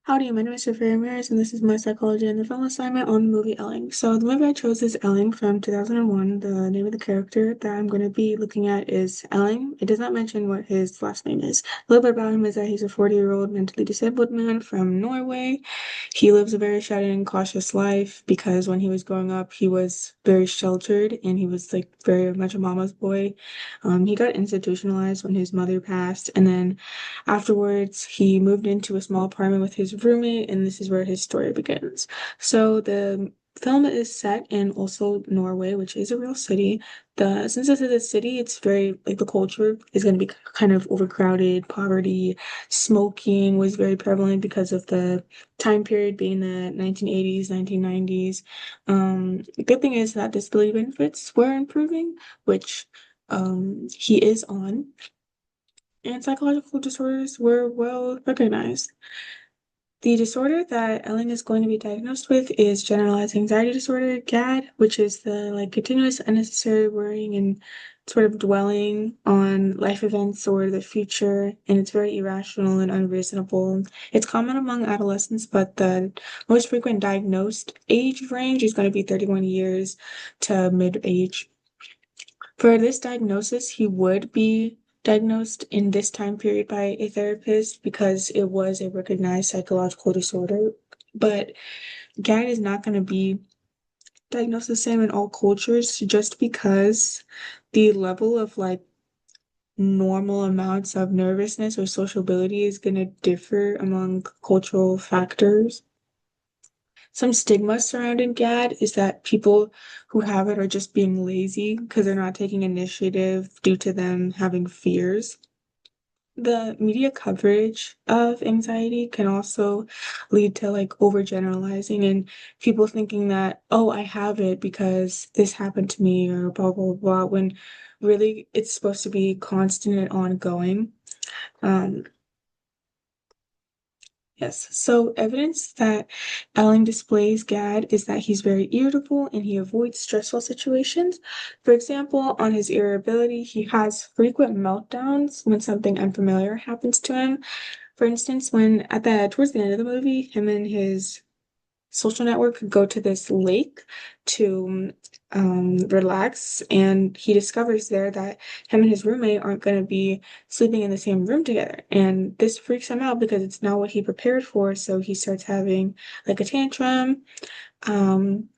Howdy, my name is Sofia Ramirez, and this is my psychology and the film assignment on the movie Elling. So, the movie I chose is Elling from 2001. The name of the character that I'm going to be looking at is Elling. It does not mention what his last name is. A little bit about him is that he's a 40-year-old mentally disabled man from Norway. He lives a very shut and cautious life because when he was growing up, he was very sheltered and he was like very much a mama's boy. He got institutionalized when his mother passed, and then afterwards, he moved into a small apartment with his roommate, and this is where his story begins. So the film is set in also Norway, which is a real city. Since this is a city, it's very like the culture is going to be kind of overcrowded. Poverty, smoking was very prevalent because of the time period being the 1980s, 1990s. The good thing is that disability benefits were improving, which he is on, and psychological disorders were well recognized. The disorder that Elling is going to be diagnosed with is generalized anxiety disorder, GAD, which is the like continuous unnecessary worrying and sort of dwelling on life events or the future, and it's very irrational and unreasonable. It's common among adolescents, but the most frequent diagnosed age range is going to be 31 years to mid-age. For this diagnosis, he would be diagnosed in this time period by a therapist because it was a recognized psychological disorder. But GAD is not going to be diagnosed the same in all cultures just because the level of like normal amounts of nervousness or sociability is going to differ among cultural factors. Some stigma surrounding GAD is that people who have it are just being lazy because they're not taking initiative due to them having fears. The media coverage of anxiety can also lead to like overgeneralizing and people thinking that, oh, I have it because this happened to me or blah, blah, blah, when really it's supposed to be constant and ongoing. Um, Yes, so evidence that Elling displays GAD is that he's very irritable and he avoids stressful situations. For example, on his irritability, he has frequent meltdowns when something unfamiliar happens to him. For instance, when towards the end of the movie, him and his social network go to this lake to relax, and he discovers there that him and his roommate aren't going to be sleeping in the same room together. And this freaks him out because it's not what he prepared for. So he starts having like a tantrum. Um,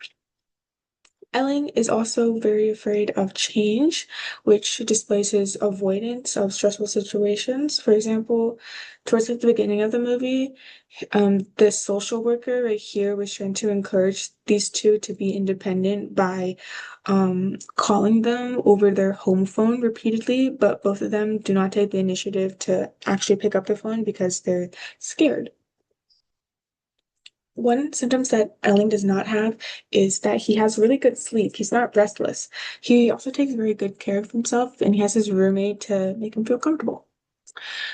Elling is also very afraid of change, which displays his avoidance of stressful situations. For example, towards like, the beginning of the movie, the social worker right here was trying to encourage these two to be independent by calling them over their home phone repeatedly, but both of them do not take the initiative to actually pick up the phone because they're scared. One symptoms that Elling does not have is that he has really good sleep. He's not restless. He also takes very good care of himself and he has his roommate to make him feel comfortable.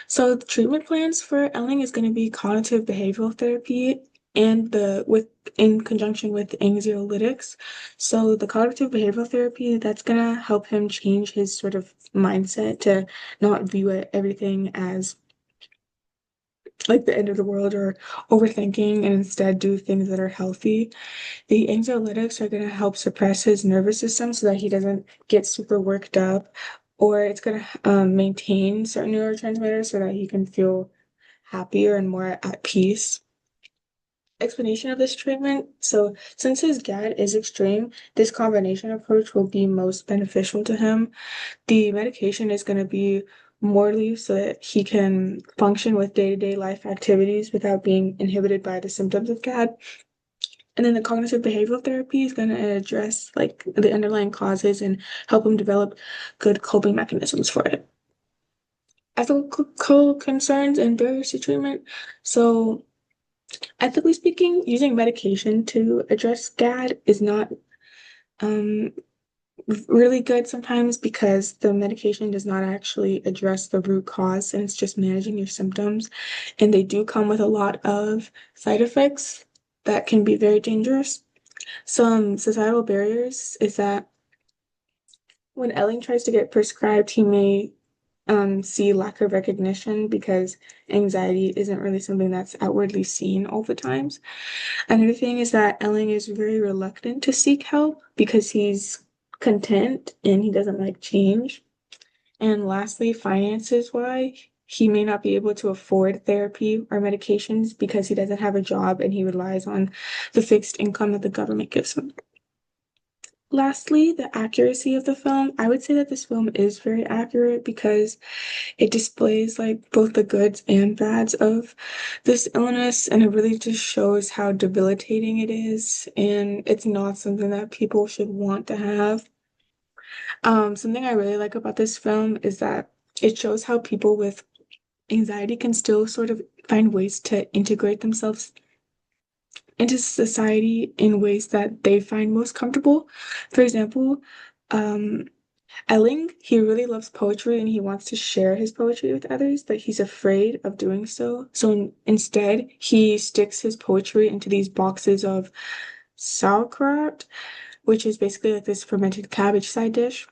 So the treatment plans for Elling is going to be cognitive behavioral therapy and the with in conjunction with anxiolytics. So the cognitive behavioral therapy that's going to help him change his sort of mindset to not view everything as like the end of the world or overthinking and instead do things that are healthy. The anxiolytics are going to help suppress his nervous system so that he doesn't get super worked up, or it's going to maintain certain neurotransmitters so that he can feel happier and more at peace. Explanation of this treatment. So, since his GAD is extreme, this combination approach will be most beneficial to him. The medication is going to be morely so that he can function with day-to-day life activities without being inhibited by the symptoms of GAD. And then the cognitive behavioral therapy is going to address like the underlying causes and help him develop good coping mechanisms for it. Ethical concerns and barriers to treatment. So, ethically speaking, using medication to address GAD is not um, really good sometimes because the medication does not actually address the root cause and it's just managing your symptoms. And they do come with a lot of side effects that can be very dangerous. Some societal barriers is that when Elling tries to get prescribed, he may see lack of recognition because anxiety isn't really something that's outwardly seen all the times. Another thing is that Elling is very reluctant to seek help because he's content and he doesn't like change. And lastly, finances wise, he may not be able to afford therapy or medications because he doesn't have a job and he relies on the fixed income that the government gives him. Lastly, the accuracy of the film. I would say that this film is very accurate because it displays like both the goods and bads of this illness, and it really just shows how debilitating it is, and it's not something that people should want to have. Something I really like about this film is that it shows how people with anxiety can still sort of find ways to integrate themselves into society in ways that they find most comfortable. For example, um, Elling, he really loves poetry and he wants to share his poetry with others, but he's afraid of doing so. So instead, he sticks his poetry into these boxes of sauerkraut, which is basically like this fermented cabbage side dish.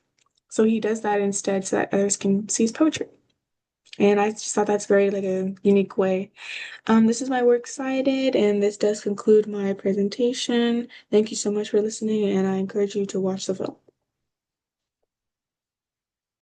So he does that instead so that others can see his poetry. And I just thought that's very like a unique way. This is my works cited, and this does conclude my presentation. Thank you so much for listening, and I encourage you to watch the film.